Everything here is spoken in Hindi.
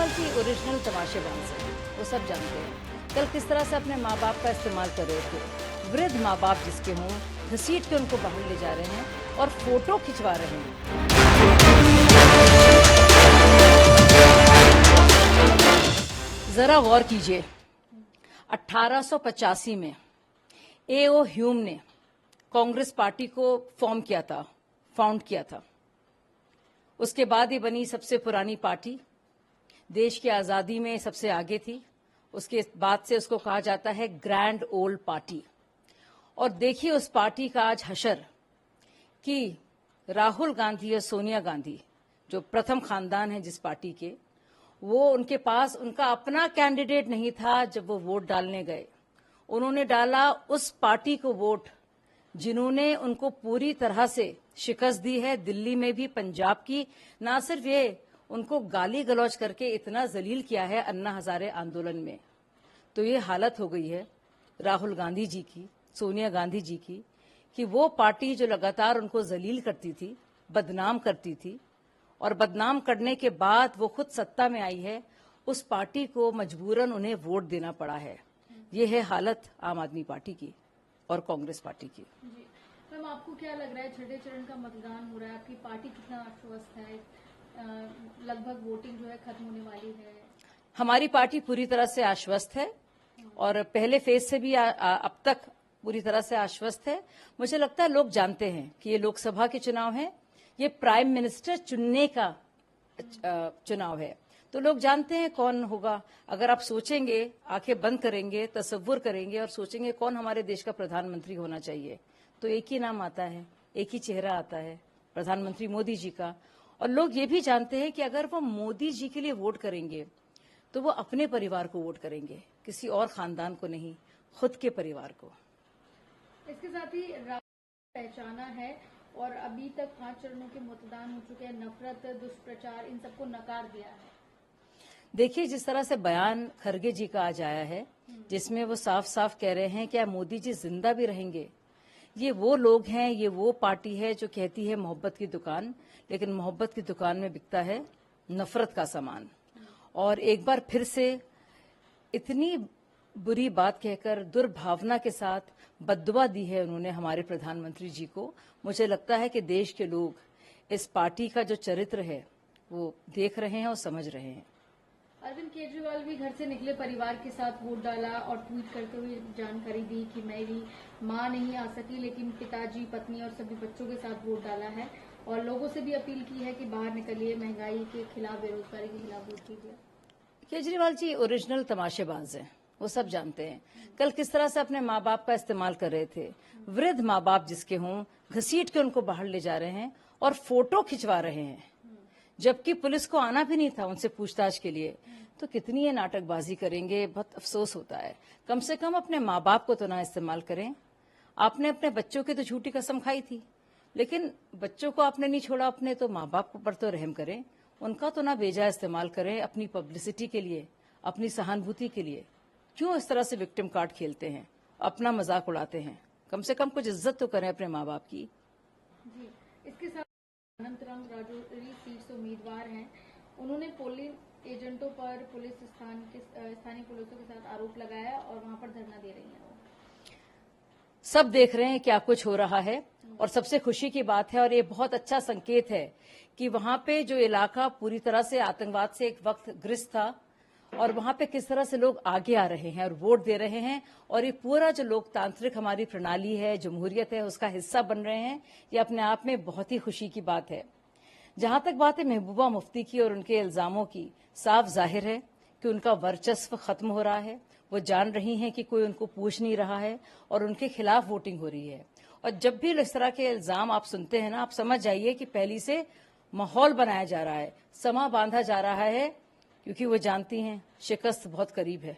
केजरीवाल जी ओरिजिनल तमाशेबाज हैं, वो सब जानते हैं। कल किस तरह से अपने माँ बाप का इस्तेमाल कर रहे थे। वृद्ध माँ बाप जिसके हों, घसीट के उनको बाहर ले जा रहे हैं और फोटो खिंचवा रहे हैं। जरा गौर कीजिए, 1885 में A.O. ह्यूम ने कांग्रेस पार्टी को फाउंड किया था। उसके बाद ही बनी सबसे पुरानी पार्टी, देश की आजादी में सबसे आगे थी। उसके बाद से उसको कहा जाता है ग्रैंड ओल्ड पार्टी। और देखिए उस पार्टी का आज हशर कि राहुल गांधी और सोनिया गांधी, जो प्रथम खानदान है जिस पार्टी के, वो उनके पास उनका अपना कैंडिडेट नहीं था। जब वो वोट डालने गए, उन्होंने डाला उस पार्टी को वोट जिन्होंने उनको पूरी तरह से शिकस्त दी है, दिल्ली में भी, पंजाब की। ना सिर्फ ये, उनको गाली गलौज करके इतना जलील किया है अन्ना हजारे आंदोलन में। तो ये हालत हो गई है राहुल गांधी जी की, सोनिया गांधी जी की, कि वो पार्टी जो लगातार उनको जलील करती थी, बदनाम करती थी, और बदनाम करने के बाद वो खुद सत्ता में आई है, उस पार्टी को मजबूरन उन्हें वोट देना पड़ा है। ये है हालत आम आदमी पार्टी की और कांग्रेस पार्टी की। मैम, आपको क्या लग रहा है, छठे चरण का मतदान हो रहा है, आपकी पार्टी कितना आश्वस्त है? लगभग वोटिंग जो है खत्म होने वाली है। हमारी पार्टी पूरी तरह से आश्वस्त है और पहले फेज से भी अब तक पूरी तरह से आश्वस्त है। मुझे लगता है लोग जानते हैं कि ये लोकसभा के चुनाव हैं, ये प्राइम मिनिस्टर चुनने का चुनाव है। तो लोग जानते हैं कौन होगा। अगर आप सोचेंगे, आंखें बंद करेंगे, तसव्वुर करेंगे और सोचेंगे कौन हमारे देश का प्रधानमंत्री होना चाहिए, तो एक ही नाम आता है, एक ही चेहरा आता है, प्रधानमंत्री मोदी जी का। और लोग ये भी जानते हैं कि अगर वो मोदी जी के लिए वोट करेंगे तो वो अपने परिवार को वोट करेंगे, किसी और खानदान को नहीं, खुद के परिवार को। इसके साथ ही पहचाना है और अभी तक 5 चरणों के मतदान हो चुके हैं। नफरत, दुष्प्रचार, इन सबको नकार दिया है। देखिए, जिस तरह से बयान खरगे जी का आज आया है, जिसमें वो साफ साफ कह रहे हैं क्या मोदी जी जिंदा भी रहेंगे। ये वो लोग हैं, ये वो पार्टी है जो कहती है मोहब्बत की दुकान, लेकिन मोहब्बत की दुकान में बिकता है नफरत का सामान। और एक बार फिर से इतनी बुरी बात कहकर, दुर्भावना के साथ बद्दुआ दी है उन्होंने हमारे प्रधानमंत्री जी को। मुझे लगता है कि देश के लोग इस पार्टी का जो चरित्र है वो देख रहे हैं और समझ रहे हैं। अरविंद केजरीवाल भी घर से निकले, परिवार के साथ वोट डाला और ट्वीट करते हुए जानकारी दी कि मेरी मां नहीं आ सकी, लेकिन पिताजी, पत्नी और सभी बच्चों के साथ वोट डाला है। और लोगों से भी अपील की है कि बाहर निकलिए, महंगाई के खिलाफ, बेरोजगारी के खिलाफ वोट कीजिए। केजरीवाल जी ओरिजिनल तमाशेबाज हैं, वो सब जानते हैं। कल किस तरह से अपने माँ बाप का इस्तेमाल कर रहे थे। वृद्ध माँ बाप जिसके हों, घसीट के उनको बाहर ले जा रहे हैं और फोटो खिंचवा रहे हैं, जबकि पुलिस को आना भी नहीं था उनसे पूछताछ के लिए। तो कितनी ये नाटकबाजी करेंगे, बहुत अफसोस होता है। कम से कम अपने माँ बाप को तो ना इस्तेमाल करें। आपने अपने बच्चों की तो झूठी कसम खाई थी, लेकिन बच्चों को आपने नहीं छोड़ा अपने, तो माँ बाप पर तो रहम करें। उनका तो ना बेजा इस्तेमाल करें अपनी पब्लिसिटी के लिए, अपनी सहानुभूति के लिए। क्यों इस तरह से विक्टिम कार्ड खेलते हैं, अपना मजाक उड़ाते हैं? कम से कम कुछ इज्जत तो करें अपने माँ बाप की। जी, इसके साथ अनंतराम राजौरी सीट से उम्मीदवार हैं। उन्होंने पोलिंग एजेंटों पर स्थानीय पुलिसों के साथ आरोप लगाया और वहां पर धरना दे रही हैं। सब देख रहे हैं क्या कुछ हो रहा है और सबसे खुशी की बात है, और ये बहुत अच्छा संकेत है कि वहां पे जो इलाका पूरी तरह से आतंकवाद से एक वक्त ग्रस्त था, और वहां पे किस तरह से लोग आगे आ रहे हैं और वोट दे रहे हैं, और ये पूरा जो लोकतांत्रिक हमारी प्रणाली है, जमहूरियत है, उसका हिस्सा बन रहे हैं। ये अपने आप में बहुत ही खुशी की बात है। जहां तक बात है महबूबा मुफ्ती की और उनके इल्जामों की, साफ जाहिर है कि उनका वर्चस्व खत्म हो रहा है। वो जान रही हैं कि कोई उनको पूछ नहीं रहा है और उनके खिलाफ वोटिंग हो रही है। और जब भी इस तरह के इल्जाम आप सुनते हैं ना, आप समझ जाइए कि पहले से माहौल बनाया जा रहा है, समा बांधा जा रहा है, क्योंकि वो जानती हैं शिकस्त बहुत करीब है।